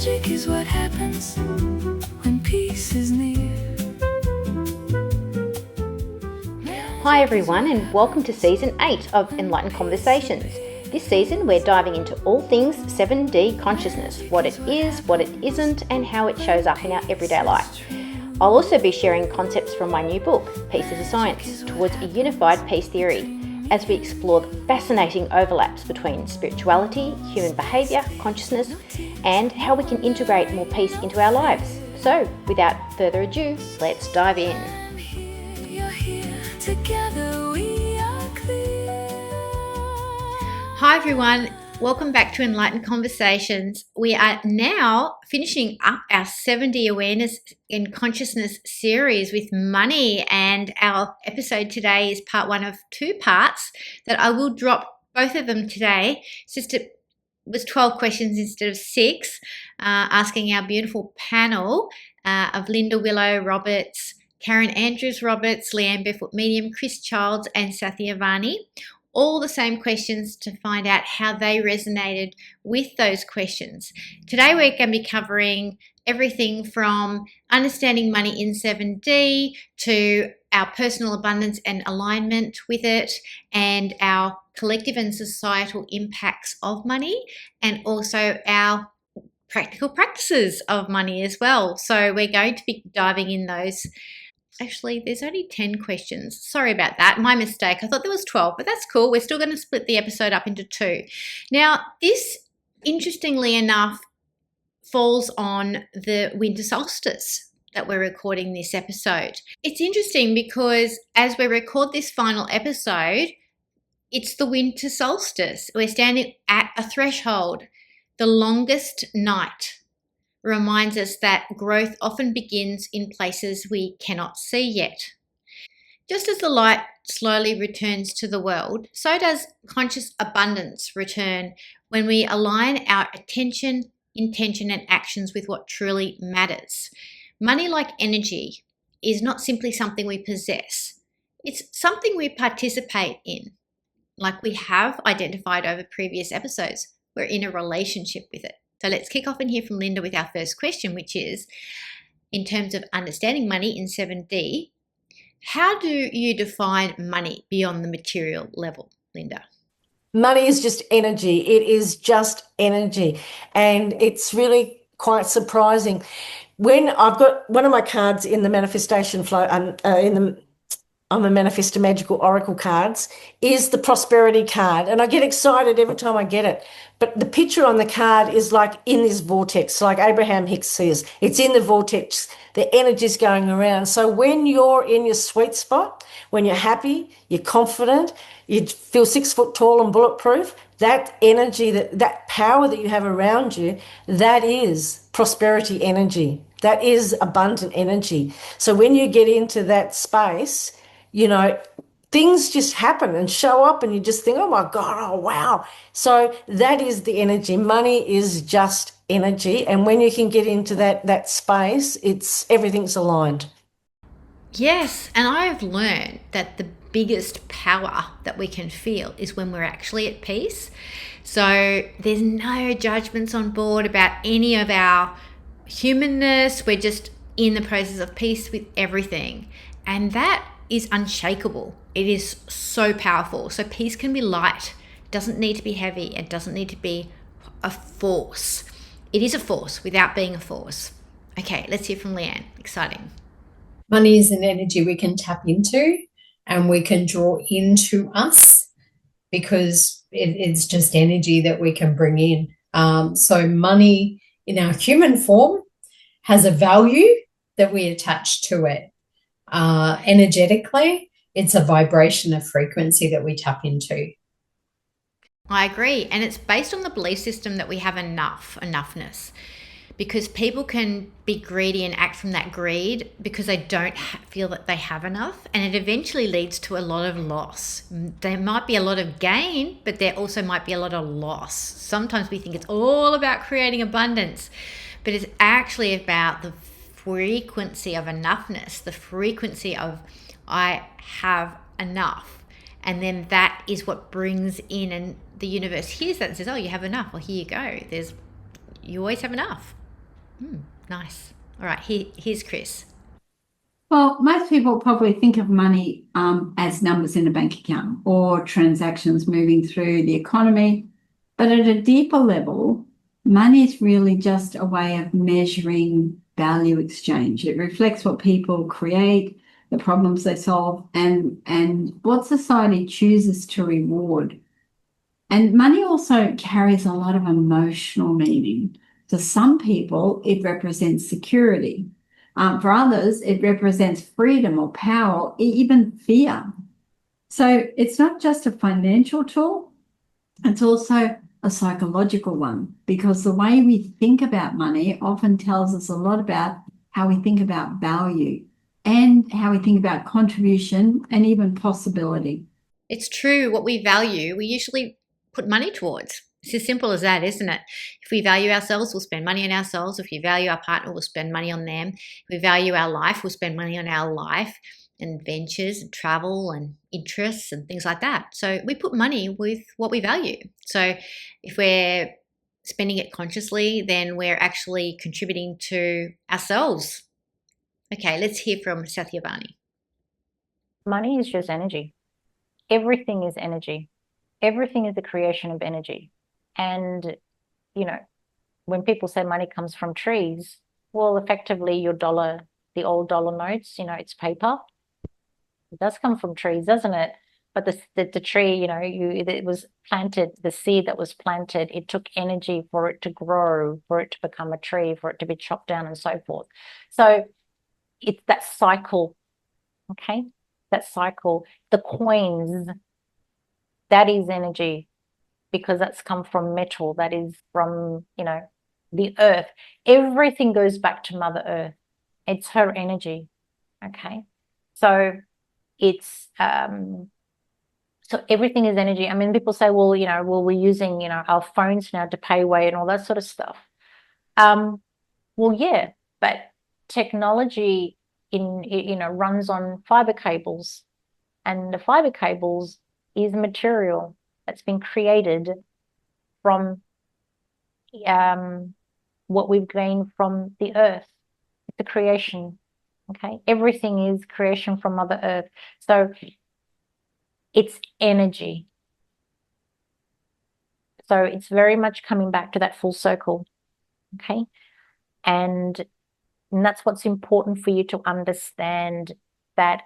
Magic is what happens when peace is near. Hi everyone, and welcome to Season 8 of Enlightened Conversations. This season we're diving into all things 7D consciousness, what it is, what it isn't, and how it shows up in our everyday life. I'll also be sharing concepts from my new book, Peace is a Science, towards a unified peace theory, as we explore the fascinating overlaps between spirituality, human behaviour, consciousness, and how we can integrate more peace into our lives. So, without further ado, let's dive in. You're here, together we are clear. Hi everyone, welcome back to Enlightened Conversations. We are now finishing up our 7D Awareness and Consciousness series with money, and our episode today is part one of two parts that I will drop both of them today. It's just it was 12 questions instead of 6, asking our beautiful panel of Linda Willow Roberts, Karen Andrews Roberts, Leanne Barefoot Medium, Chris Childs and Sathiavanni. All the same questions to find out how they resonated with those questions. Today we're going to be covering everything from understanding money in 7D to our personal abundance and alignment with it, and our collective and societal impacts of money, and also our practical practices of money as well. So we're going to be diving in those. Actually, there's only 10 questions. Sorry about that. My mistake. I thought there was 12, but that's cool. We're still going to split the episode up into 2. Now, this, interestingly enough, falls on the winter solstice that we're recording this episode. It's interesting because as we record this final episode, it's the winter solstice. We're standing at a threshold. The longest night reminds us that growth often begins in places we cannot see yet. Just as the light slowly returns to the world, so does conscious abundance return when we align our attention, intention, and actions with what truly matters. Money, like energy, is not simply something we possess. It's something we participate in. Like we have identified over previous episodes, we're in a relationship with it. So let's kick off and hear from Linda with our first question, which is, in terms of understanding money in 7D, how do you define money beyond the material level, Linda? Money is just energy. It is just energy. And it's really quite surprising. When I've got one of my cards in the manifestation flow, I'm a Manifest a Magical Oracle cards, is the prosperity card. And I get excited every time I get it. But the picture on the card is like in this vortex, like Abraham Hicks says. It's in the vortex. The energy's going around. So when you're in your sweet spot, when you're happy, you're confident, you feel 6 foot tall and bulletproof, that energy, that power that you have around you, that is prosperity energy. That is abundant energy. So when you get into that space, you know, things just happen and show up and you just think, oh my God, oh wow. So that is the energy. Money is just energy. And when you can get into that space, everything's aligned. Yes, and I've learned that the biggest power that we can feel is when we're actually at peace. So there's no judgments on board about any of our humanness. We're just in the process of peace with everything. And that is unshakable. It is so powerful. So peace can be light. It doesn't need to be heavy. It doesn't need to be a force. It is a force without being a force. Okay, let's hear from Leanne. Exciting. Money is an energy we can tap into and we can draw into us because it's just energy that we can bring in. So money in our human form has a value that we attach to it. Energetically, it's a vibration of frequency that we tap into. I agree. And it's based on the belief system that we have enoughness. Because people can be greedy and act from that greed because they don't feel that they have enough. And it eventually leads to a lot of loss. There might be a lot of gain, but there also might be a lot of loss. Sometimes we think it's all about creating abundance, but it's actually about the frequency of enoughness, the frequency of I have enough. And then that is what brings in, and the universe hears that and says, oh, you have enough. Well, here you go. You always have enough. Nice. All right, here's Chris. Well, most people probably think of money as numbers in a bank account or transactions moving through the economy. But at a deeper level, money is really just a way of measuring value exchange. It reflects what people create, the problems they solve, and what society chooses to reward. And money also carries a lot of emotional meaning. To some people, it represents security. For others, it represents freedom or power, or even fear. So it's not just a financial tool, it's also a psychological one, because the way we think about money often tells us a lot about how we think about value and how we think about contribution and even possibility. It's true. What we value, we usually put money towards. It's as simple as that, isn't it? If we value ourselves, we'll spend money on ourselves. If we value our partner, we'll spend money on them. If we value our life, we'll spend money on our life and adventures and travel and interests and things like that. So we put money with what we value. So if we're spending it consciously, then we're actually contributing to ourselves. Okay, let's hear from Sathiavanni. Money is just energy. Everything is energy. Everything is the creation of energy. And, you know, when people say money comes from trees, well, effectively your dollar, the old dollar notes, it's paper. It does come from trees, doesn't it? But the tree, it was planted, the seed that was planted, it took energy for it to grow, for it to become a tree, for it to be chopped down and so forth. So it's that cycle, okay? That cycle. The coins, that is energy, because that's come from metal, that is from, the earth. Everything goes back to Mother Earth. It's her energy, okay? So it's, so everything is energy. I mean, people say, well, we're using, our phones now to pay away and all that sort of stuff. Well, yeah, but technology runs on fiber cables, and the fiber cables is material that's been created from what we've gained from the earth, the creation. Okay, everything is creation from Mother Earth. So it's energy. So it's very much coming back to that full circle. Okay, and that's what's important for you to understand, that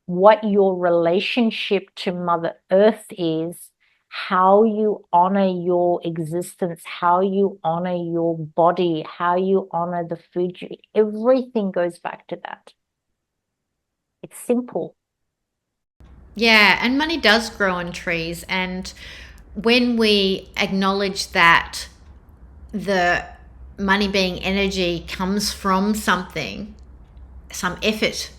what your relationship to Mother Earth is, how you honor your existence, how you honor your body, how you honor the food you eat. Everything goes back to that. It's simple. Yeah, and money does grow on trees. And when we acknowledge that the money being energy comes from something, some effort,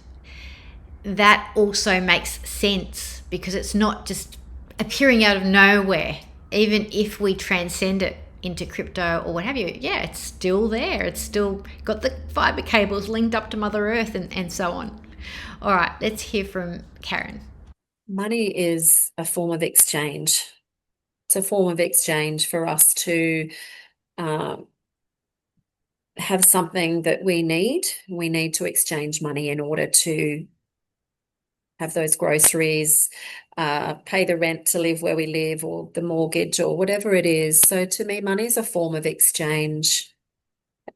that also makes sense, because it's not just appearing out of nowhere. Even if we transcend it into crypto or what have you, yeah, it's still there. It's still got the fiber cables linked up to Mother Earth and so on. All right, let's hear from Karen. Money is a form of exchange. It's a form of exchange for us to have something that we need. We need to exchange money in order to have those groceries, pay the rent to live where we live, or the mortgage, or whatever it is. So to me, money is a form of exchange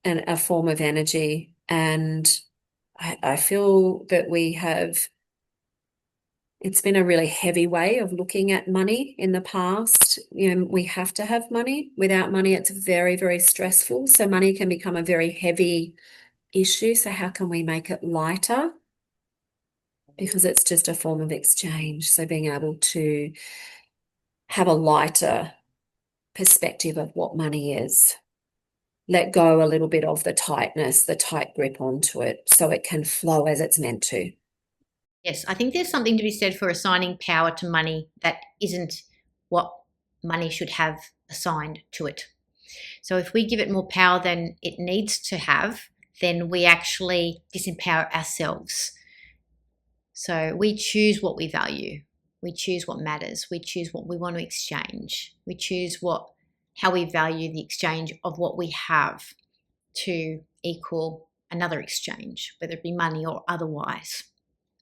and a form of energy. And I feel that it's been a really heavy way of looking at money in the past. We have to have money. Without money, it's very, very stressful. So money can become a very heavy issue. So how can we make it lighter? Because it's just a form of exchange. So being able to have a lighter perspective of what money is. Let go a little bit of the tightness, the tight grip onto it, so it can flow as it's meant to. Yes, I think there's something to be said for assigning power to money that isn't what money should have assigned to it. So if we give it more power than it needs to have, then we actually disempower ourselves. So we choose what we value. We choose what matters. We choose what we want to exchange. We choose how we value the exchange of what we have to equal another exchange, whether it be money or otherwise.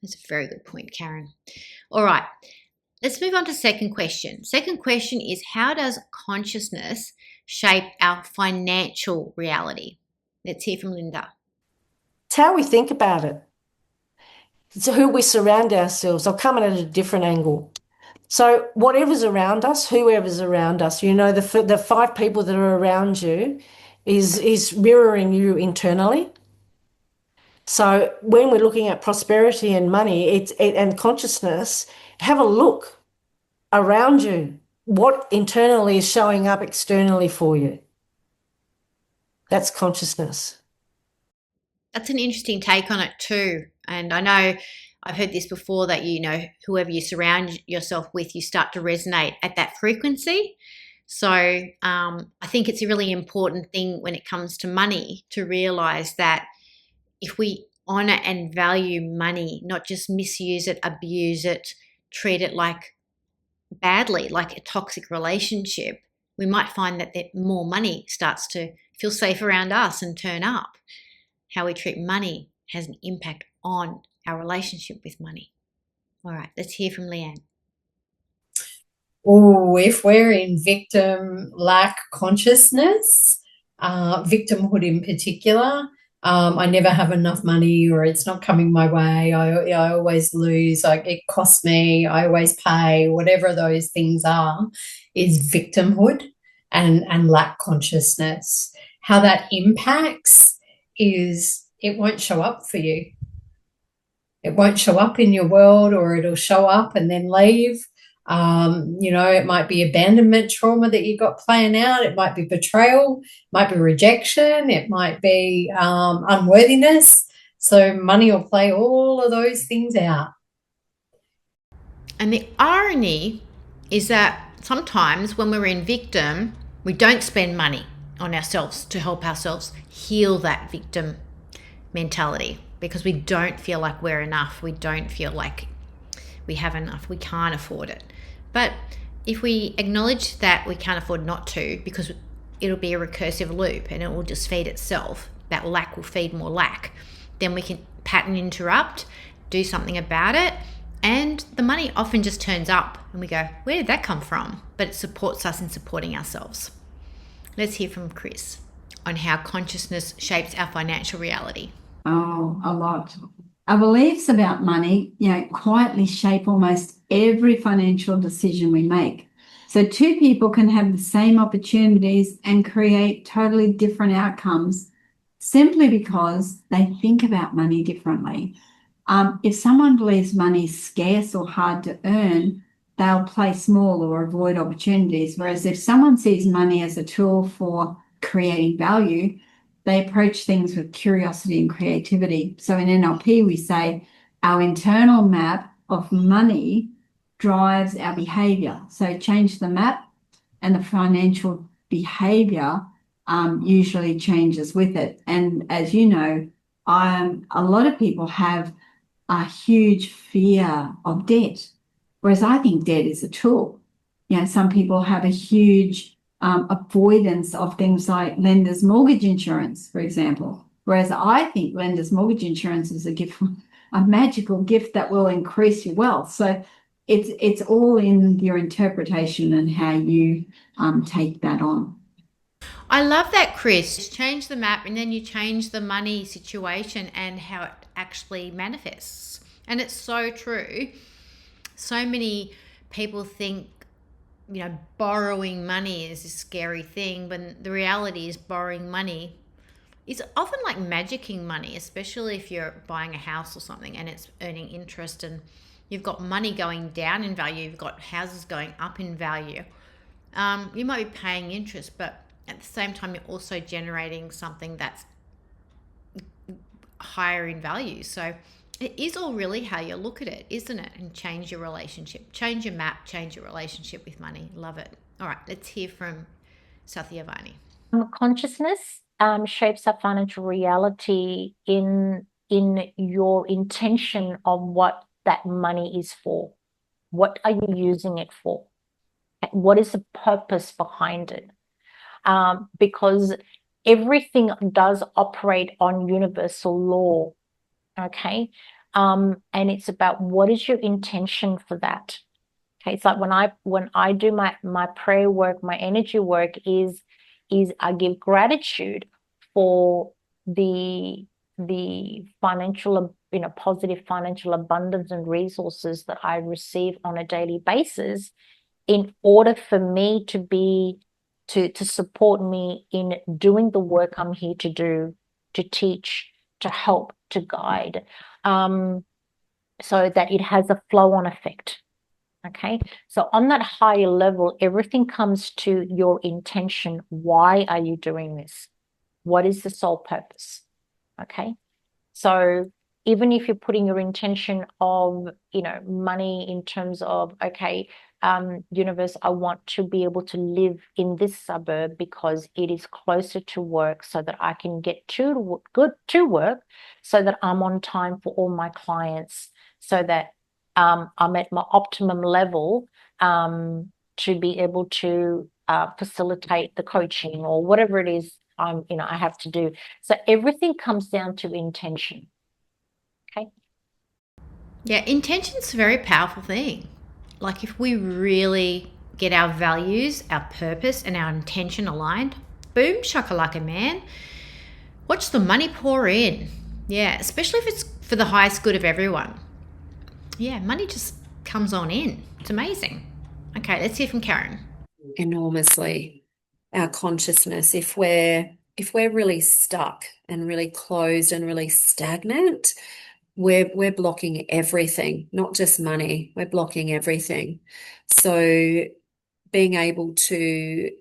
That's a very good point, Karen. All right, let's move on to second question. Second question is, how does consciousness shape our financial reality? Let's hear from Linda. It's how we think about it. It's who we surround ourselves. I'll come at it at a different angle. So whatever's around us, whoever's around us, you know, the 5 people that are around you is mirroring you internally. So when we're looking at prosperity and money, and consciousness, have a look around you. What internally is showing up externally for you? That's consciousness. That's an interesting take on it too. And I know I've heard this before, that, you know, whoever you surround yourself with, you start to resonate at that frequency. So I think it's a really important thing when it comes to money to realize that if we honor and value money, not just misuse it, abuse it, treat it like badly, like a toxic relationship, we might find that more money starts to feel safe around us and turn up. How we treat money has an impact on our relationship with money. All right, let's hear from Leanne. Oh, if we're in victim lack consciousness, victimhood in particular, I never have enough money, or it's not coming my way. I always lose. Like, it costs me. I always pay. Whatever those things are, is victimhood and lack consciousness. How that impacts is it won't show up for you. It won't show up in your world, or it'll show up and then leave. You know, it might be abandonment trauma that you got playing out. It might be betrayal, it might be rejection, it might be unworthiness. So money will play all of those things out. And the irony is that sometimes when we're in victim, we don't spend money on ourselves to help ourselves heal that victim mentality, because we don't feel like we're enough. We don't feel like we have enough. We can't afford it. But if we acknowledge that we can't afford not to, because it'll be a recursive loop and it will just feed itself, that lack will feed more lack, then we can pattern interrupt, do something about it, and the money often just turns up and we go, where did that come from? But it supports us in supporting ourselves. Let's hear from Chris on how consciousness shapes our financial reality. Oh, a lot. Our beliefs about money, quietly shape almost every financial decision we make. So 2 people can have the same opportunities and create totally different outcomes simply because they think about money differently. If someone believes money is scarce or hard to earn, they'll play small or avoid opportunities. Whereas if someone sees money as a tool for creating value, they approach things with curiosity and creativity. So in NLP, we say our internal map of money drives our behavior. So change the map and the financial behavior usually changes with it. And as you know, a lot of people have a huge fear of debt, whereas I think debt is a tool. Some people have a huge avoidance of things like lender's mortgage insurance, for example. Whereas I think lender's mortgage insurance is a gift, a magical gift that will increase your wealth. So it's all in your interpretation and how you take that on. I love that, Chris. Change the map and then you change the money situation and how it actually manifests. And it's so true. So many people think, borrowing money is a scary thing, but the reality is borrowing money is often like magicking money, especially if you're buying a house or something and it's earning interest and you've got money going down in value, you've got houses going up in value. You might be paying interest, but at the same time, you're also generating something that's higher in value. So it is all really how you look at it, isn't it? And change your relationship, change your map, change your relationship with money. Love it. All right, let's hear from Sathiavanni. Consciousness shapes our financial reality in your intention of what that money is for. What are you using it for? What is the purpose behind it? Because everything does operate on universal law. Okay. And it's about what is your intention for that. Okay. It's like when I do my prayer work, my energy work is I give gratitude for the financial, positive financial abundance and resources that I receive on a daily basis, in order for me to be to support me in doing the work I'm here to do, to teach, to help, to guide, so that it has a flow-on effect. Okay, so on that higher level, everything comes to your intention. Why are you doing this? What is the sole purpose? Okay, so even if you're putting your intention of, money in terms of, okay, universe, I want to be able to live in this suburb because it is closer to work, so that I can get to work, so that I'm on time for all my clients, so that I'm at my optimum level to be able to facilitate the coaching or whatever it is I have to do. So everything comes down to intention. Okay. Yeah, intention's a very powerful thing. Like if we really get our values, our purpose, and our intention aligned, boom, shakalaka, man. Watch the money pour in. Yeah, especially if it's for the highest good of everyone. Yeah, money just comes on in. It's amazing. Okay, let's hear from Karen. Enormously. Our consciousness, if we're really stuck and really closed and really stagnant, we're blocking everything, not just money. We're blocking everything. So being able to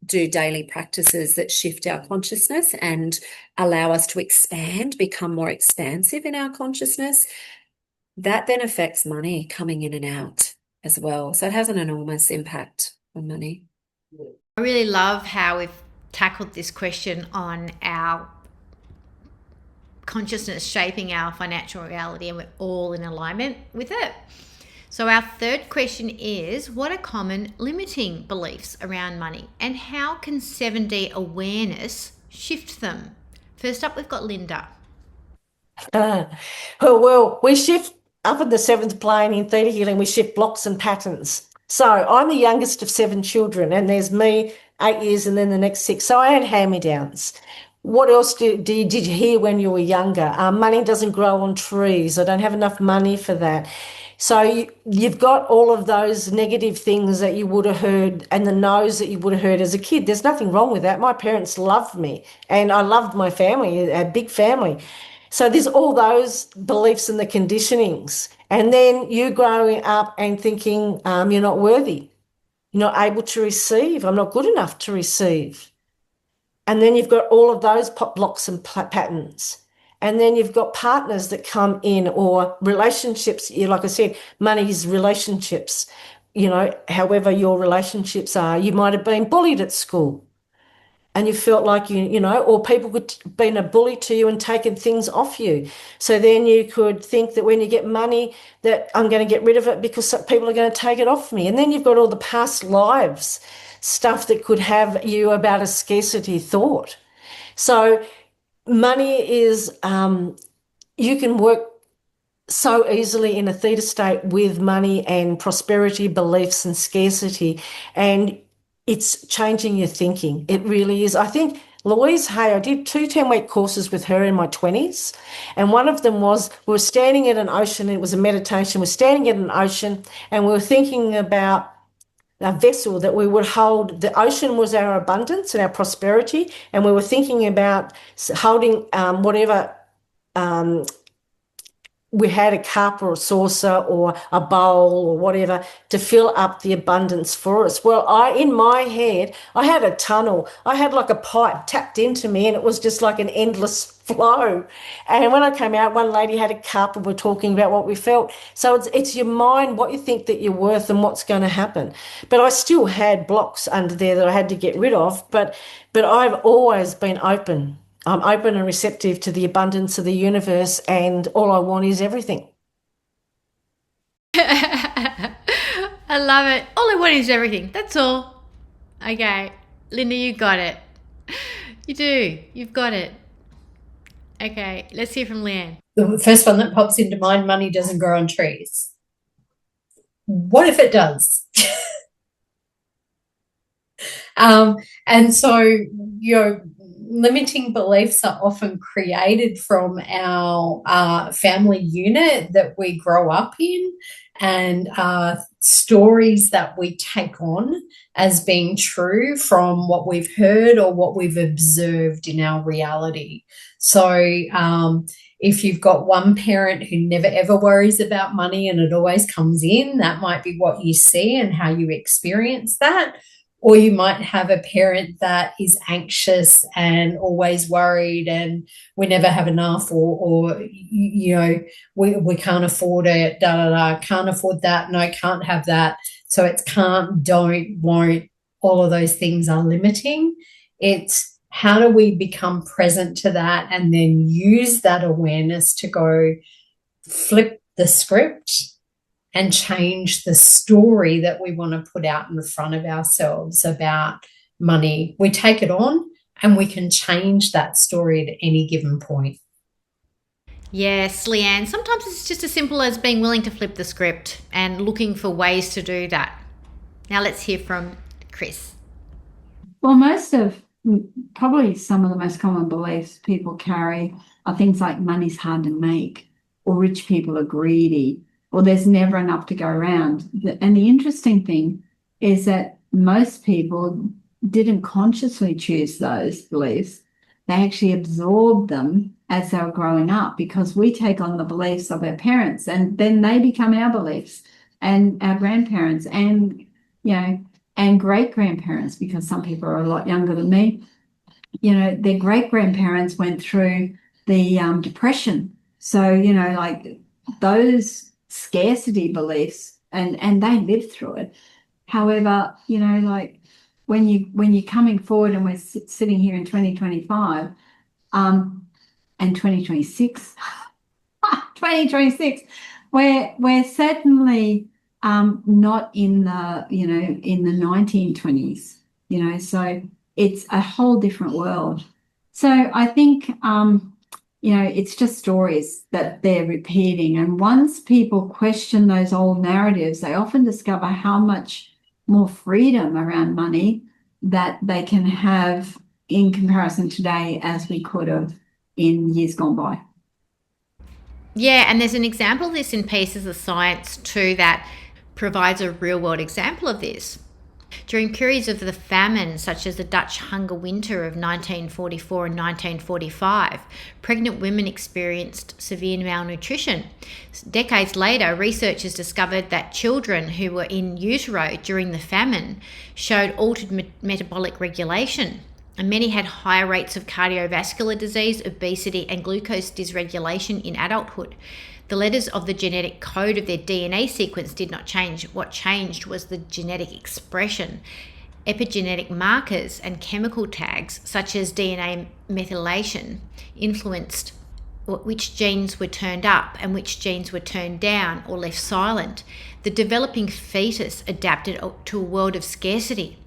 do daily practices that shift our consciousness and allow us to expand, become more expansive in our consciousness, that then affects money coming in and out as well. So it has an enormous impact on money. I really love how we've tackled this question on our consciousness shaping our financial reality, and we're all in alignment with it. So our third question is, what are common limiting beliefs around money, and how can 7D awareness shift them? First up, we've got Linda. Well, we shift up in the seventh plane in theta healing, we shift blocks and patterns. So I'm the youngest of 7 children, and there's me, 8 years, and then the next 6. So I had hand-me-downs. What else did you hear when you were younger? Money doesn't grow on trees. I don't have enough money for that. So you've got all of those negative things that you would have heard, and the no's that you would have heard as a kid. There's nothing wrong with that. My parents loved me, and I loved my family, a big family. So there's all those beliefs and the conditionings. And then you growing up and thinking you're not worthy, you're not able to receive, I'm not good enough to receive. And then you've got all of those pop blocks and patterns. And then you've got partners that come in, or relationships. Like I said, money is relationships. However your relationships are. You might have been bullied at school, and you felt like or people could been a bully to you and taken things off you. So then you could think that when you get money, that I'm going to get rid of it because people are going to take it off me. And then you've got all the past lives stuff that could have you about a scarcity thought. So money is, you can work so easily in a theta state with money and prosperity beliefs and scarcity, and it's changing your thinking. It really is. I think Louise Hay, I did 2 10-week courses with her in my 20s, and one of them was we were standing at an ocean, and it was a meditation. We're standing at an ocean, and we were thinking about a vessel that we would hold. The ocean was our abundance and our prosperity, and we were thinking about holding whatever we had, a cup or a saucer or a bowl or whatever, to fill up the abundance for us. Well, in my head, I had a tunnel. I had like a pipe tapped into me, and it was just like an endless flow. And when I came out, one lady had a cup, and we're talking about what we felt. So it's your mind, what you think that you're worth, and what's going to happen. But I still had blocks under there that I had to get rid of. But I've always been open. I'm open and receptive to the abundance of the universe, and all I want is everything. I love it. All I want is everything. That's all. Okay, Linda, you got it. You do. You've got it. Okay, let's hear from Leanne. The first one that pops into mind, money doesn't grow on trees. What if it does? And so, limiting beliefs are often created from our family unit that we grow up in, and stories that we take on as being true from what we've heard or what we've observed in our reality. So, if you've got one parent who never ever worries about money and it always comes in, that might be what you see and how you experience that. Or you might have a parent that is anxious and always worried and we never have enough, or we can't afford it, can't afford that, no, can't have that. So it's can't, don't, won't, all of those things are limiting. It's how do we become present to that and then use that awareness to go flip the script and change the story that we want to put out in front of ourselves about money. We take it on and we can change that story at any given point. Yes, Leanne, sometimes it's just as simple as being willing to flip the script and looking for ways to do that. Now let's hear from Chris. Well, probably some of the most common beliefs people carry are things like money's hard to make, or rich people are greedy, or there's never enough to go around. And the interesting thing is that most people didn't consciously choose those beliefs. They actually absorbed them as they were growing up, because we take on the beliefs of our parents and then they become our beliefs, and our grandparents, and and great-grandparents, because some people are a lot younger than me. Their great-grandparents went through the Depression. So, like those scarcity beliefs, and they lived through it. However, like when you're coming forward and we're sitting here in 2025 and 2026, 2026, we're certainly not in the in the 1920s, so it's a whole different world. So I think it's just stories that they're repeating, and once people question those old narratives, they often discover how much more freedom around money that they can have in comparison today as we could have in years gone by. Yeah, and there's an example of this in Pieces of Science too that provides a real-world example of this. During periods of the famine, such as the Dutch hunger winter of 1944 and 1945, pregnant women experienced severe malnutrition. Decades later, researchers discovered that children who were in utero during the famine showed altered metabolic regulation, and many had higher rates of cardiovascular disease, obesity, and glucose dysregulation in adulthood. The letters of the genetic code of their DNA sequence did not change. What changed was the genetic expression. Epigenetic markers and chemical tags, such as DNA methylation, influenced which genes were turned up and which genes were turned down or left silent. The developing fetus adapted to a world of scarcity.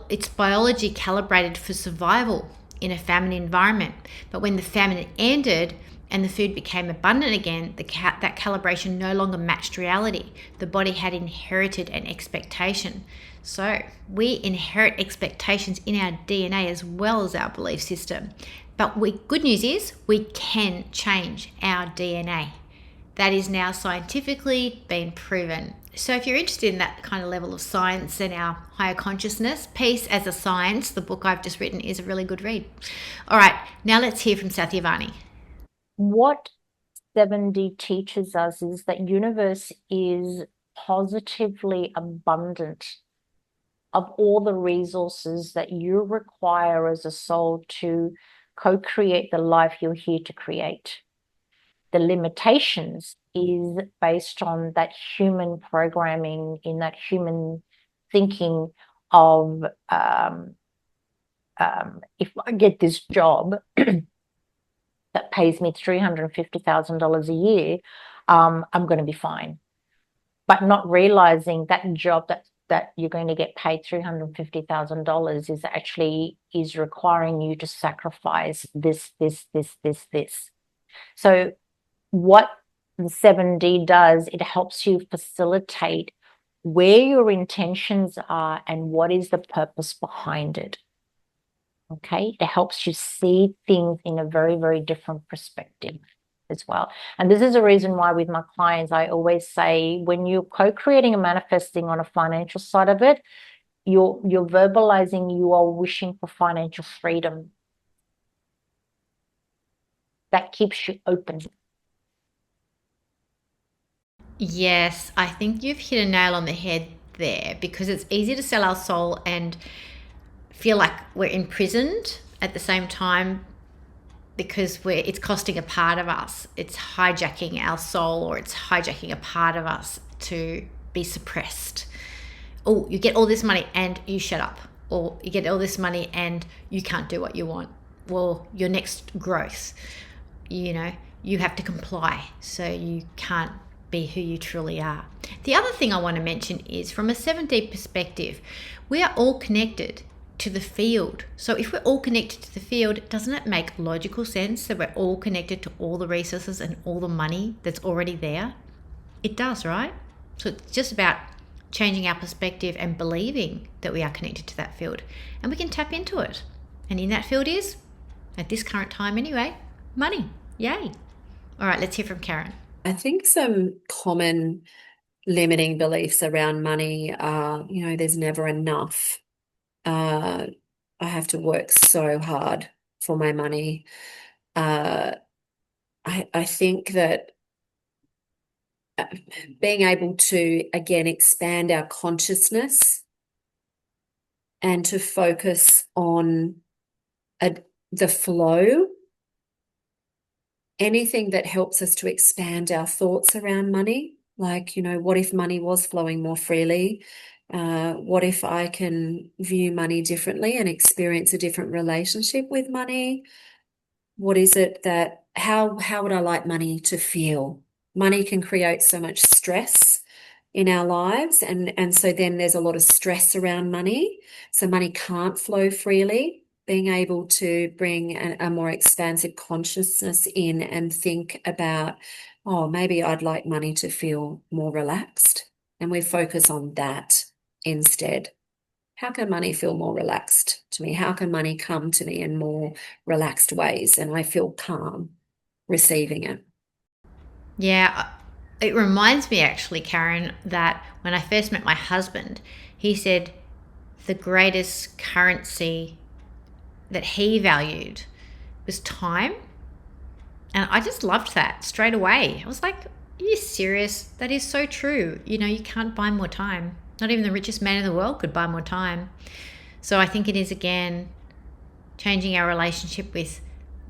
Its biology calibrated for survival in a famine environment. But when the famine ended and the food became abundant again, that calibration no longer matched reality. The body had inherited an expectation. So we inherit expectations in our DNA as well as our belief system. But good news is we can change our DNA. That is now scientifically been proven. So if you're interested in that kind of level of science and our higher consciousness, Peace as a Science, the book I've just written, is a really good read. All right, now let's hear from Sathiavanni. What 70 teaches us is that universe is positively abundant of all the resources that you require as a soul to co-create the life you're here to create. The limitations is based on that human programming, in that human thinking of if I get this job that pays me $350,000 a year, I'm going to be fine. But not realizing that job that that you're going to get paid $350,000 is requiring you to sacrifice this. So what the 7D does, it helps you facilitate where your intentions are and what is the purpose behind it. Okay, it helps you see things in a very, very different perspective as well. And this is a reason why with my clients, I always say when you're co-creating and manifesting on a financial side of it, you're verbalizing you are wishing for financial freedom. That keeps you open. Yes, I think you've hit a nail on the head there, because it's easy to sell our soul and feel like we're imprisoned at the same time, because it's costing a part of us. It's hijacking our soul, or it's hijacking a part of us to be suppressed. Oh, you get all this money and you shut up. Or you get all this money and you can't do what you want. Well, your next growth, you have to comply, so you can't be who you truly are. The other thing I want to mention is, from a 7D perspective, we are all connected to the field. So if we're all connected to the field, doesn't it make logical sense that we're all connected to all the resources and all the money that's already there? It does, right? So it's just about changing our perspective and believing that we are connected to that field, and we can tap into it. And in that field is, at this current time anyway, money. Yay. All right, let's hear from Karen. I think some common limiting beliefs around money are, there's never enough. I have to work so hard for my money. I think that being able to, again, expand our consciousness and to focus on the flow, anything that helps us to expand our thoughts around money, like, what if money was flowing more freely? What if I can view money differently and experience a different relationship with money? What is it that, how would I like money to feel? Money can create so much stress in our lives, and so then there's a lot of stress around money. So money can't flow freely. Being able to bring a more expansive consciousness in and think about, maybe I'd like money to feel more relaxed. And we focus on that instead. How can money feel more relaxed to me? How can money come to me in more relaxed ways and I feel calm receiving it? Yeah, it reminds me actually, Karen, that when I first met my husband, he said the greatest currency that he valued was time. And I just loved that straight away. I was like, are you serious? That is so true. You can't buy more time. Not even the richest man in the world could buy more time. So I think it is, again, changing our relationship with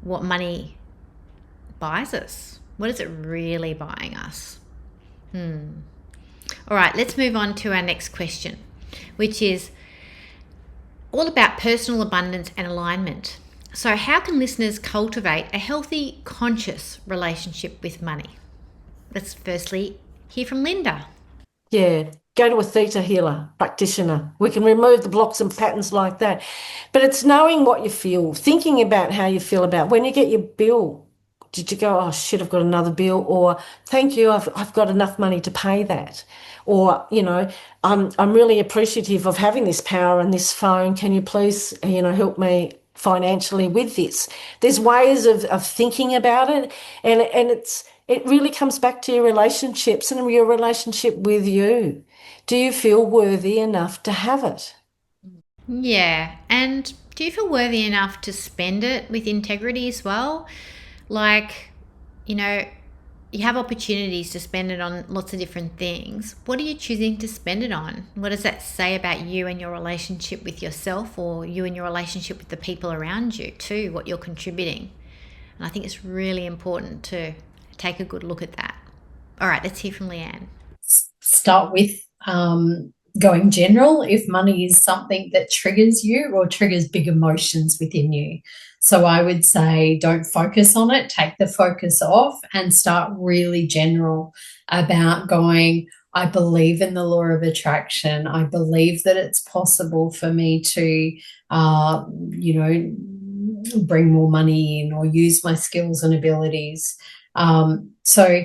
what money buys us. What is it really buying us? All right, let's move on to our next question, which is all about personal abundance and alignment. So how can listeners cultivate a healthy, conscious relationship with money? Let's firstly hear from Linda. Yeah, go to a theta healer practitioner. We can remove the blocks and patterns like that. But it's knowing what you feel, thinking about how you feel about when you get your bill. Did you go, oh shit, I've got another bill? Or thank you, I've got enough money to pay that. Or, I'm really appreciative of having this power and this phone. Can you please, help me financially with this? There's ways of thinking about it, and it really comes back to your relationships and your relationship with you. Do you feel worthy enough to have it? Yeah, and do you feel worthy enough to spend it with integrity as well? Like, you have opportunities to spend it on lots of different things. What are you choosing to spend it on? What does that say about you and your relationship with yourself, or you and your relationship with the people around you too, what you're contributing? And I think it's really important to take a good look at that. All right, let's hear from Leanne. Start with going general if money is something that triggers you or triggers big emotions within you. So I would say don't focus on it, take the focus off and start really general about going, I believe in the law of attraction. I believe that it's possible for me to, bring more money in or use my skills and abilities. So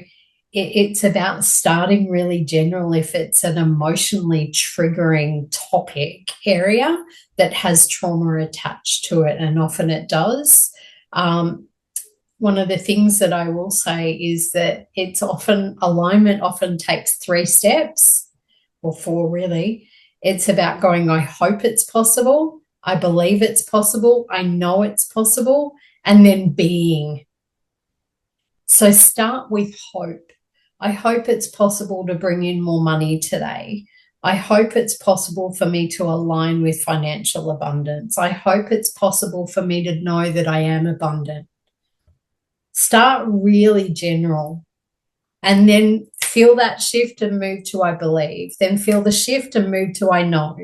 it's about starting really general. If it's an emotionally triggering topic area that has trauma attached to it, and often it does, one of the things that I will say is that alignment often takes 3 steps, or 4 really. It's about going, I hope it's possible, I believe it's possible, I know it's possible, and then being. So start with hope. I hope it's possible to bring in more money today. I hope it's possible for me to align with financial abundance. I hope it's possible for me to know that I am abundant. Start really general, and then feel that shift and move to I believe. Then feel the shift and move to I know.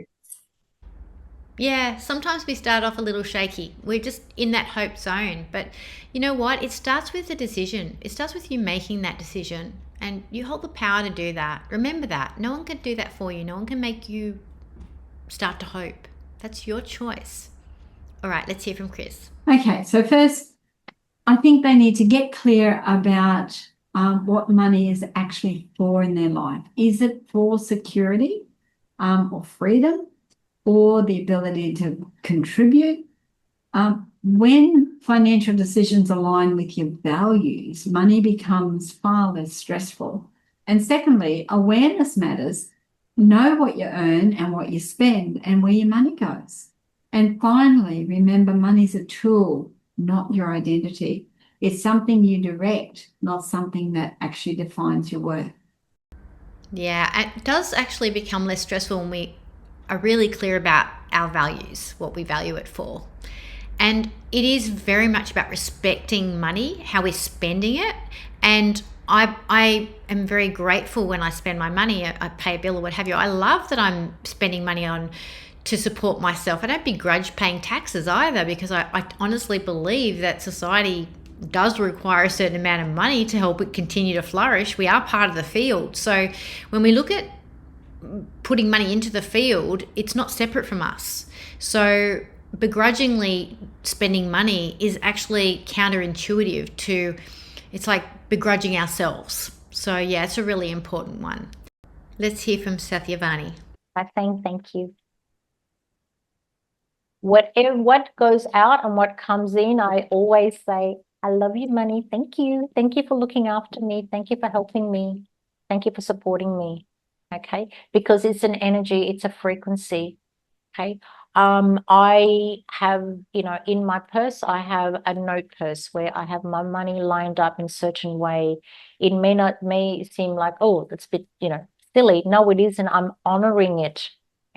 Yeah, sometimes we start off a little shaky. We're just in that hope zone. But you know what? It starts with a decision. It starts with you making that decision. And you hold the power to do that. Remember that. No one can do that for you. No one can make you start to hope. That's your choice. All right, let's hear from Chris. Okay, so first, I think they need to get clear about what money is actually for in their life. Is it for security or freedom, or the ability to contribute? When financial decisions align with your values, money becomes far less stressful. And secondly, awareness matters. Know what you earn and what you spend and where your money goes. And finally, remember, money's a tool, not your identity. It's something you direct, not something that actually defines your worth. Yeah, it does actually become less stressful when we are really clear about our values, what we value it for. And it is very much about respecting money, how we're spending it. And I am very grateful when I spend my money, I pay a bill or what have you. I love that I'm spending money on to support myself. I don't begrudge paying taxes either, because I honestly believe that society does require a certain amount of money to help it continue to flourish. We are part of the field. So when we look at putting money into the field, it's not separate from us. So begrudgingly spending money is actually counterintuitive to, it's like begrudging ourselves. So yeah, it's a really important one. Let's hear from Sathiavanni. By saying thank you. What goes out and what comes in, I always say, I love you, money. Thank you. Thank you for looking after me. Thank you for helping me. Thank you for supporting me. Okay. Because it's an energy, it's a frequency. Okay. I have, in my purse, I have a note purse where I have my money lined up in a certain way. It may seem like, oh, that's a bit, silly. No, it isn't. I'm honoring it.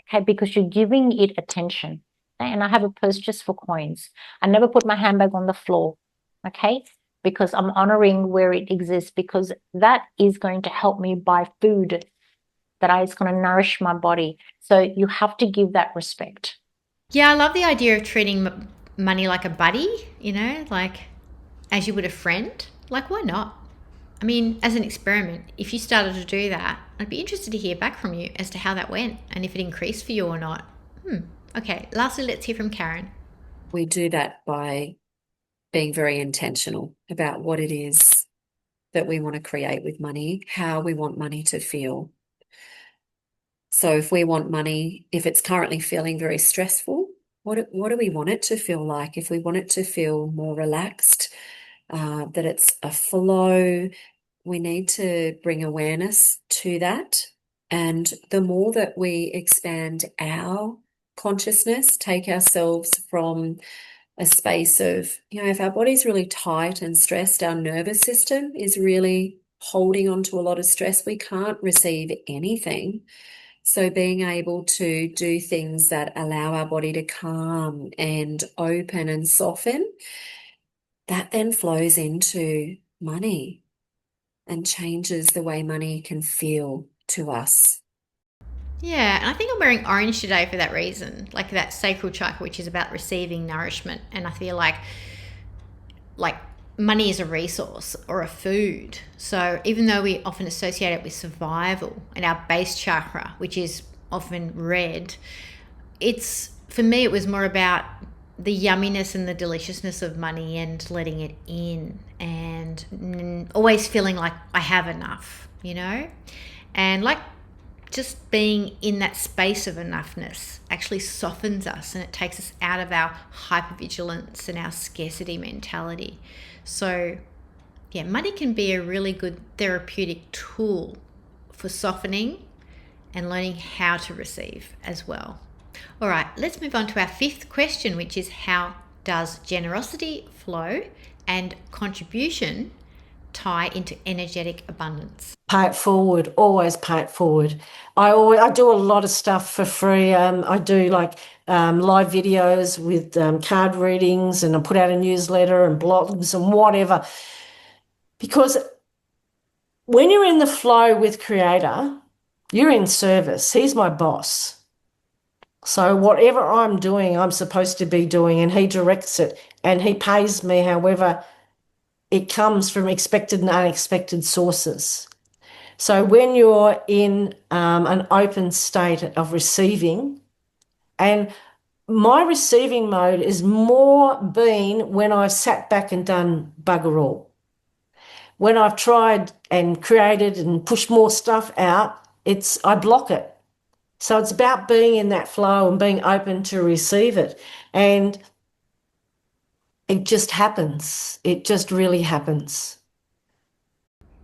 Okay. Because you're giving it attention. Okay? And I have a purse just for coins. I never put my handbag on the floor. Okay. Because I'm honoring where it exists, because that is going to help me buy food that is going to nourish my body. So you have to give that respect. Yeah, I love the idea of treating money like a buddy, like as you would a friend. Like, why not? I mean, as an experiment, if you started to do that, I'd be interested to hear back from you as to how that went and if it increased for you or not. Okay, lastly, let's hear from Karen. We do that by being very intentional about what it is that we want to create with money, how we want money to feel. So if we want money, if it's currently feeling very stressful, what do we want it to feel like? If we want it to feel more relaxed, that it's a flow, we need to bring awareness to that. And the more that we expand our consciousness, take ourselves from a space of, if our body's really tight and stressed, our nervous system is really holding on to a lot of stress, we can't receive anything. So being able to do things that allow our body to calm and open and soften, that then flows into money and changes the way money can feel to us. Yeah, and I think I'm wearing orange today for that reason, like that sacral chakra, which is about receiving nourishment. And I feel like money is a resource or a food. So even though we often associate it with survival and our base chakra, which is often red, for me, it was more about the yumminess and the deliciousness of money and letting it in and always feeling like I have enough, and like just being in that space of enoughness actually softens us and it takes us out of our hypervigilance and our scarcity mentality. So yeah, money can be a really good therapeutic tool for softening and learning how to receive as well. All right, let's move on to our fifth question, which is, how does generosity flow and contribution tie into energetic abundance? Pay it forward, always pay it forward. I do a lot of stuff for free. I do like live videos with card readings, and I put out a newsletter and blogs and whatever. Because when you're in the flow with Creator, you're in service. He's my boss. So whatever I'm doing, I'm supposed to be doing, and he directs it, and he pays me however it comes from expected and unexpected sources. So when you're in an open state of receiving, and my receiving mode is more been when I've sat back and done bugger all. When I've tried and created and pushed more stuff out, I block it. So it's about being in that flow and being open to receive it. And it just happens. It just really happens.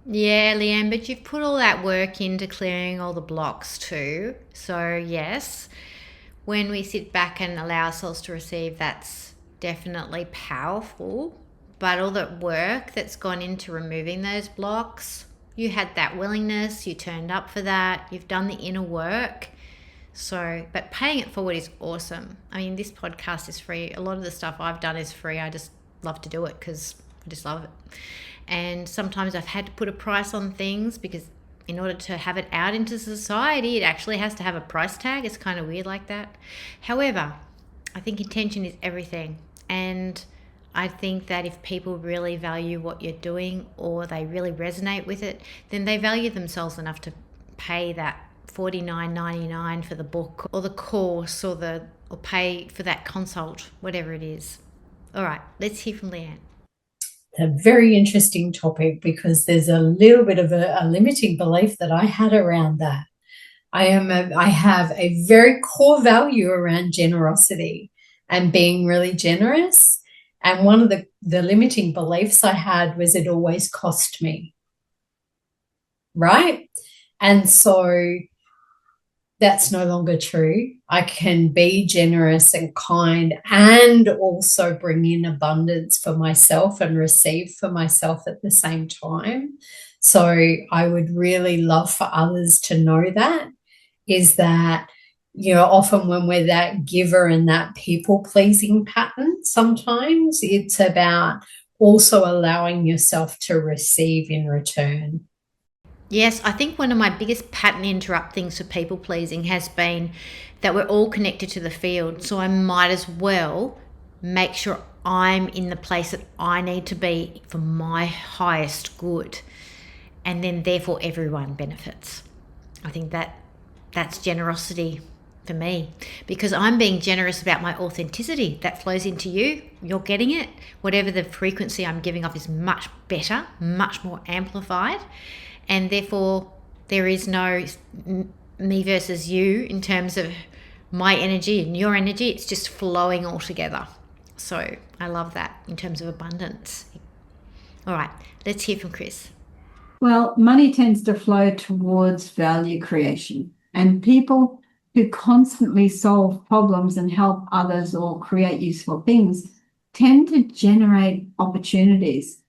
Yeah, Leanne, but you've put all that work into clearing all the blocks too. So yes, when we sit back and allow ourselves to receive, that's definitely powerful. But all the work that's gone into removing those blocks, you had that willingness, you turned up for that, you've done the inner work. So, but paying it forward is awesome. I mean, this podcast is free. A lot of the stuff I've done is free. I just love to do it because I just love it. And sometimes I've had to put a price on things because in order to have it out into society, it actually has to have a price tag. It's kind of weird like that. However, I think intention is everything. And I think that if people really value what you're doing or they really resonate with it, then they value themselves enough to pay that $49.99 for the book or the course or pay for that consult, whatever it is. All right, let's hear from Leanne. A very interesting topic, because there's a little bit of a limiting belief that I had around that. I have a very core value around generosity and being really generous. And one of the limiting beliefs I had was it always cost me. Right? And so that's no longer true. I can be generous and kind and also bring in abundance for myself and receive for myself at the same time. So I would really love for others to know that, is that, often when we're that giver and that people-pleasing pattern, sometimes it's about also allowing yourself to receive in return. Yes, I think one of my biggest pattern interrupt things for people pleasing has been that we're all connected to the field. So I might as well make sure I'm in the place that I need to be for my highest good. And then therefore everyone benefits. I think that's generosity for me, because I'm being generous about my authenticity that flows into you. You're getting it. Whatever the frequency I'm giving off is much better, much more amplified. And therefore, there is no me versus you in terms of my energy and your energy. It's just flowing all together. So I love that in terms of abundance. All right, let's hear from Chris. Well, money tends to flow towards value creation, and people who constantly solve problems and help others or create useful things tend to generate opportunities.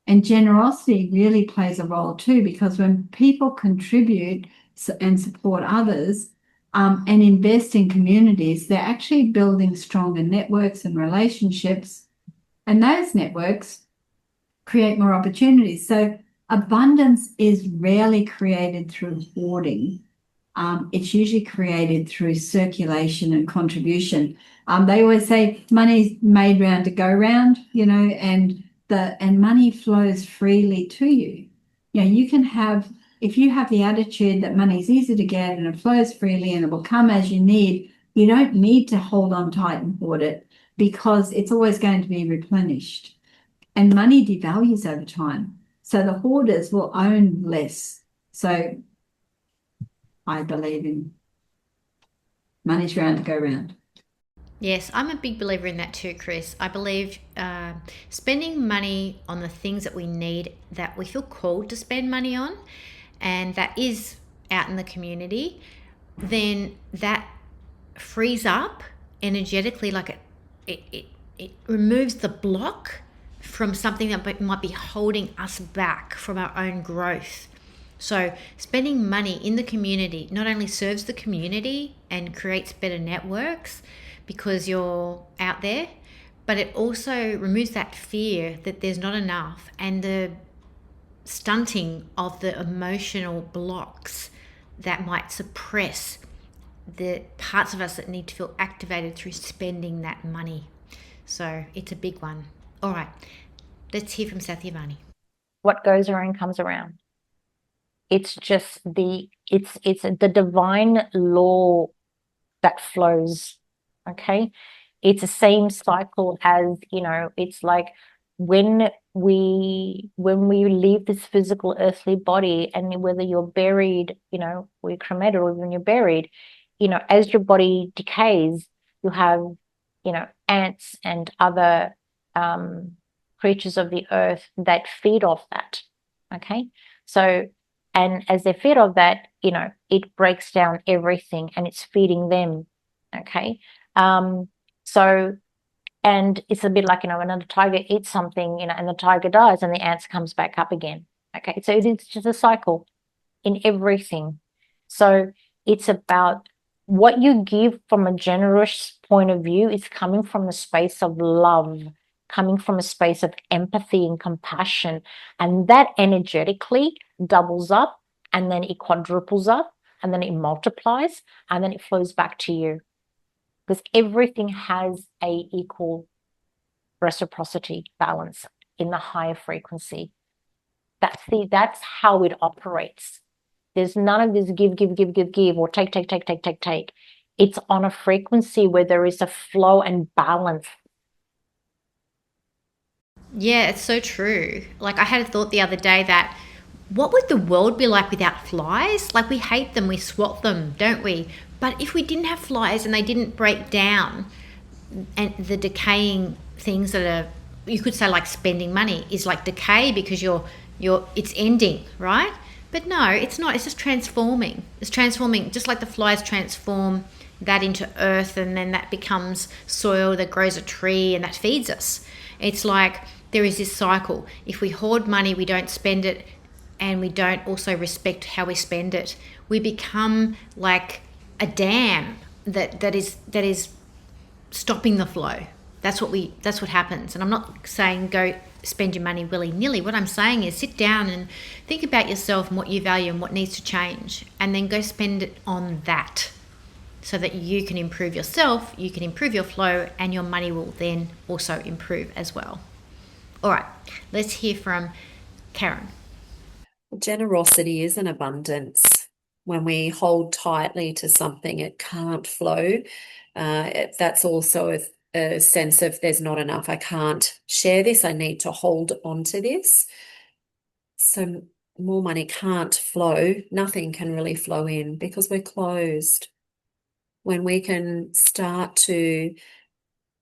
And generosity really plays a role too, because when people contribute and support others and invest in communities, they're actually building stronger networks and relationships. And those networks create more opportunities. So abundance is rarely created through hoarding. It's usually created through circulation and contribution. They always say money's made round to go round, and and money flows freely to you. You know, you can have, if you have the attitude that money is easy to get and it flows freely and it will come as you need, you don't need to hold on tight and hoard it because it's always going to be replenished. And money devalues over time. So the hoarders will own less. So I believe in money's round to go round. Yes, I'm a big believer in that too, Chris. I believe spending money on the things that we need, that we feel called to spend money on, and that is out in the community, then that frees up energetically, like it removes the block from something that might be holding us back from our own growth. So spending money in the community not only serves the community and creates better networks because you're out there, but it also removes that fear that there's not enough and the stunting of the emotional blocks that might suppress the parts of us that need to feel activated through spending that money. So it's a big one. All right, let's hear from Sathiavanni. What goes around comes around. It's just it's the divine law that flows. Okay, it's the same cycle as, you know, it's like when we leave this physical earthly body, and whether you're buried, you know, we're cremated, or when you're buried, you know, as your body decays, you have, you know, ants and other creatures of the earth that feed off that. Okay, so, and as they feed off that, you know, it breaks down everything and it's feeding them. Okay, so, and it's a bit like, you know, when a tiger eats something, you know, and the tiger dies and the ants comes back up again. Okay, so it's just a cycle in everything. So it's about what you give from a generous point of view is coming from a space of love, coming from a space of empathy and compassion. And that energetically doubles up, and then it quadruples up, and then it multiplies, and then it flows back to you. Because everything has a equal reciprocity balance in the higher frequency. That's how it operates. There's none of this give, or take. It's on a frequency where there is a flow and balance. Yeah, it's so true. Like, I had a thought the other day that what would the world be like without flies? Like, we hate them, we swat them, don't we? But if we didn't have flies and they didn't break down, and the decaying things that are, you could say, like spending money is like decay because it's ending, right? But no, it's not. It's just transforming. It's transforming, just like the flies transform that into earth, and then that becomes soil that grows a tree and that feeds us. It's like there is this cycle. If we hoard money, we don't spend it, and we don't also respect how we spend it, we become like a dam that is stopping the flow. That's what happens. And I'm not saying go spend your money willy-nilly. What I'm saying is sit down and think about yourself and what you value and what needs to change, and then go spend it on that, so that you can improve yourself, you can improve your flow, and your money will then also improve as well. All right, let's hear from Karen. Generosity is an abundance. When we hold tightly to something, it can't flow. That's also a sense of there's not enough. I can't share this. I need to hold on to this. So more money can't flow. Nothing can really flow in because we're closed. When we can start to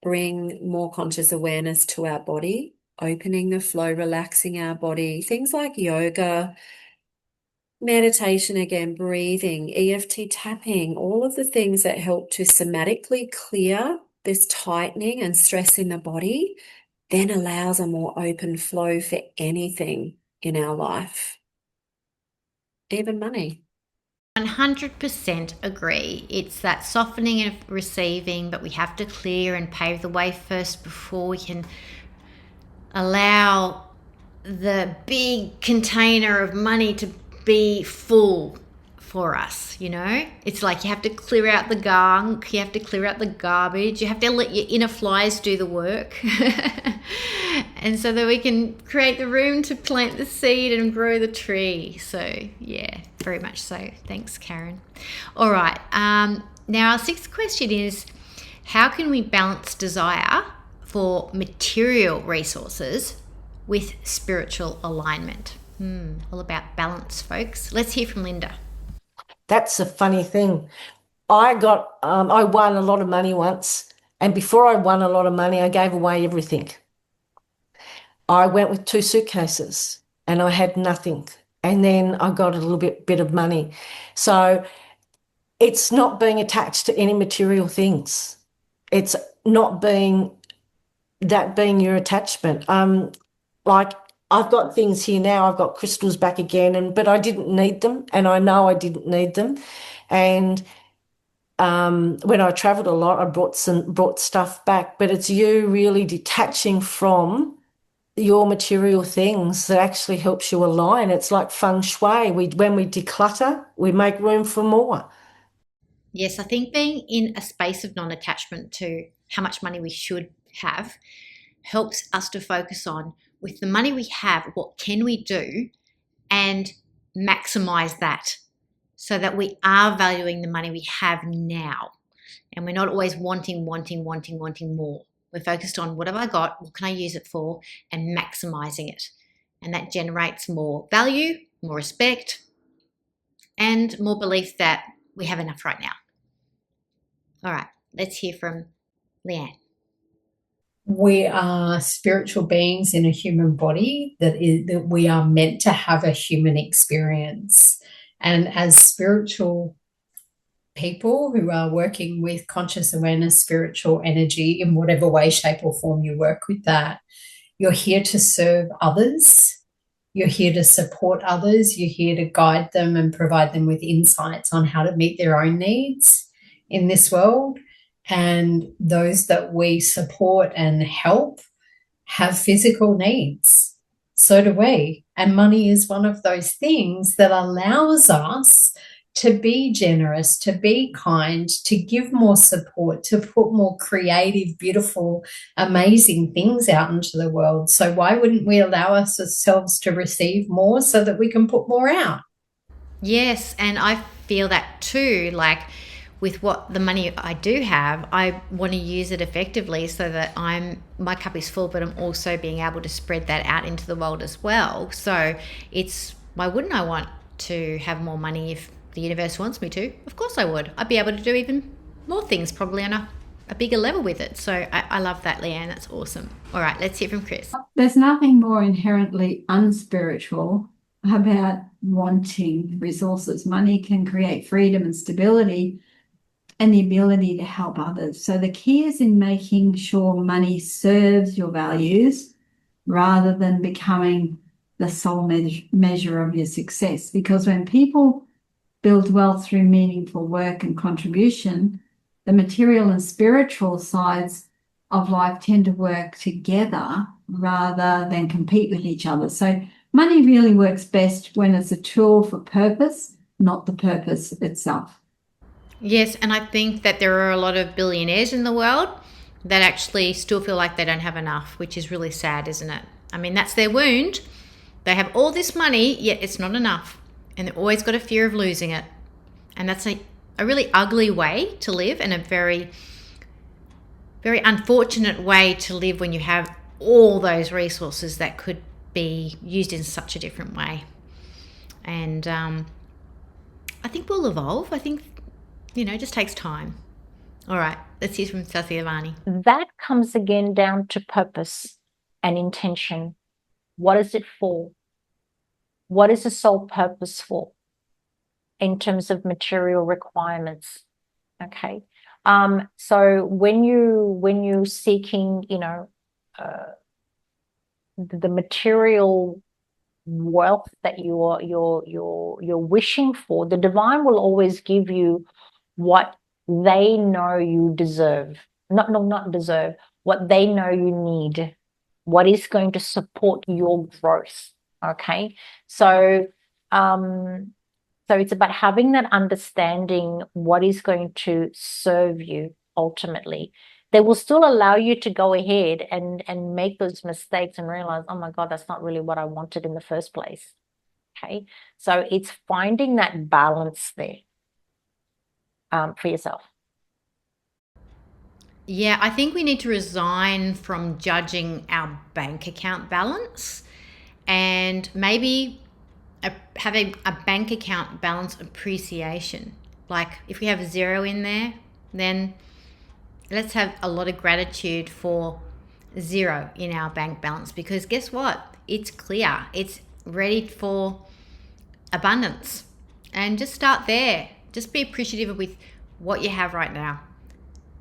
bring more conscious awareness to our body, opening the flow, relaxing our body, things like yoga, meditation again, breathing, EFT tapping, all of the things that help to somatically clear this tightening and stress in the body, then allows a more open flow for anything in our life, even money. 100% agree. It's that softening of receiving, but we have to clear and pave the way first before we can allow the big container of money to be full for us, you know? It's like you have to clear out the gunk, you have to clear out the garbage, you have to let your inner flies do the work. And so that we can create the room to plant the seed and grow the tree. So yeah, very much so. Thanks, Karen. All right. Now our sixth question is, how can we balance desire for material resources with spiritual alignment? All about balance, folks. Let's hear from Linda. That's a funny thing. I won a lot of money once, and before I won a lot of money, I gave away everything. I went with 2 suitcases and I had nothing. And then I got a little bit of money. So it's not being attached to any material things. It's not being your attachment. Like I've got things here now, I've got crystals back again, but I didn't need them, and I know I didn't need them. And when I travelled a lot, I brought stuff back. But it's you really detaching from your material things that actually helps you align. It's like feng shui. When we declutter, we make room for more. Yes, I think being in a space of non-attachment to how much money we should have helps us to focus on, with the money we have, what can we do and maximize that, so that we are valuing the money we have now. And we're not always wanting more. We're focused on, what have I got? What can I use it for? And maximizing it. And that generates more value, more respect, and more belief that we have enough right now. All right, let's hear from Leanne. We are spiritual beings in a human body that we are meant to have a human experience. And as spiritual people who are working with conscious awareness, spiritual energy, in whatever way, shape, or form you work with that, you're here to serve others. You're here to support others. You're here to guide them and provide them with insights on how to meet their own needs in this world. And those that we support and help have physical needs. So do we. And money is one of those things that allows us to be generous, to be kind, to give more support, to put more creative, beautiful, amazing things out into the world. So why wouldn't we allow ourselves to receive more so that we can put more out? Yes, and I feel that too. Like, with what the money I do have, I want to use it effectively so that my cup is full, but I'm also being able to spread that out into the world as well. So why wouldn't I want to have more money if the universe wants me to? Of course I would. I'd be able to do even more things, probably on a bigger level with it. So I love that, Leanne. That's awesome. All right, let's hear from Chris. There's nothing more inherently unspiritual about wanting resources. Money can create freedom and stability and the ability to help others. So the key is in making sure money serves your values rather than becoming the sole measure of your success. Because when people build wealth through meaningful work and contribution, the material and spiritual sides of life tend to work together rather than compete with each other. So money really works best when it's a tool for purpose, not the purpose itself. Yes, and I think that there are a lot of billionaires in the world that actually still feel like they don't have enough, which is really sad, isn't it? I mean, that's their wound. They have all this money, yet it's not enough. And they've always got a fear of losing it. And that's a really ugly way to live, and a very, very unfortunate way to live when you have all those resources that could be used in such a different way. And I think we'll evolve. I think, it just takes time. All right, let's hear from Sathiavanni. That comes again down to purpose and intention. What is it for? What is the sole purpose for in terms of material requirements? Okay. So when you're seeking, the material wealth that you're wishing for, the divine will always give you what they know you deserve. Not deserve, what they know you need, what is going to support your growth. Okay. So So it's about having that understanding what is going to serve you ultimately. They will still allow you to go ahead and make those mistakes and realize, oh my God, that's not really what I wanted in the first place. Okay. So it's finding that balance there for yourself. Yeah, I think we need to resign from judging our bank account balance and maybe having a bank account balance appreciation. Like if we have 0 in there, then let's have a lot of gratitude for 0 in our bank balance, because guess what? It's clear. It's ready for abundance. And just start there. Just be appreciative with what you have right now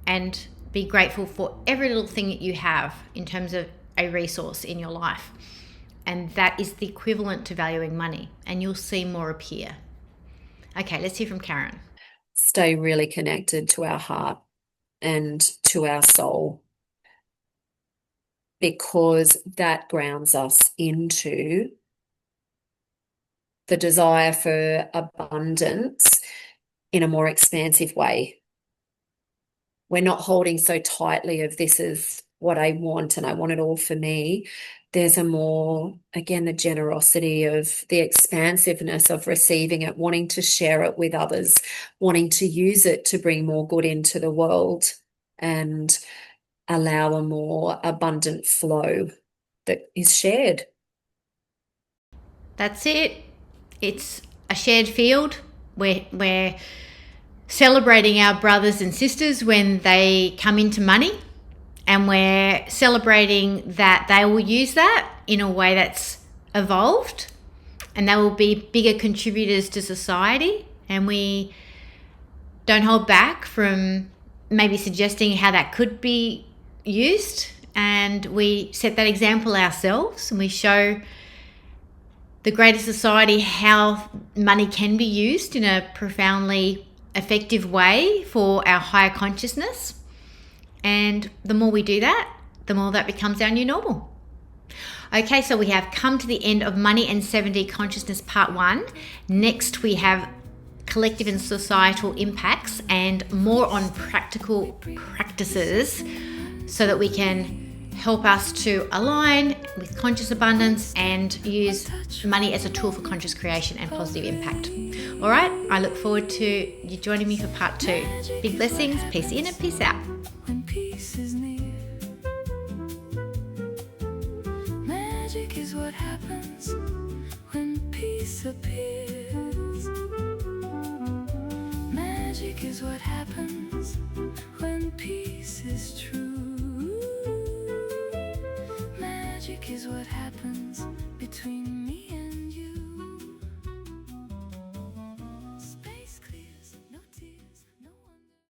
and be grateful for every little thing that you have in terms of a resource in your life. And that is the equivalent to valuing money, and you'll see more appear. Okay, let's hear from Karen. Stay really connected to our heart and to our soul, because that grounds us into the desire for abundance in a more expansive way. We're not holding so tightly of this is what I want and I want it all for me. There's a more, again, the generosity of the expansiveness of receiving it, wanting to share it with others, wanting to use it to bring more good into the world and allow a more abundant flow that is shared. That's it. It's a shared field. We're celebrating our brothers and sisters when they come into money, and we're celebrating that they will use that in a way that's evolved, and they will be bigger contributors to society. And we don't hold back from maybe suggesting how that could be used, and we set that example ourselves, and we show the greater society how money can be used in a profoundly effective way for our higher consciousness. And the more we do that, the more that becomes our new normal. Okay, so we have come to the end of Money and 7D Consciousness Part 1. Next, we have collective and societal impacts and more on practical practices so that we can help us to align with conscious abundance and use money as a tool for conscious creation and positive impact. All right, I look forward to you joining me for Part 2. Big blessings, peace in and peace out. When peace is near, magic is what happens when peace appears. Magic is what happens when peace is true.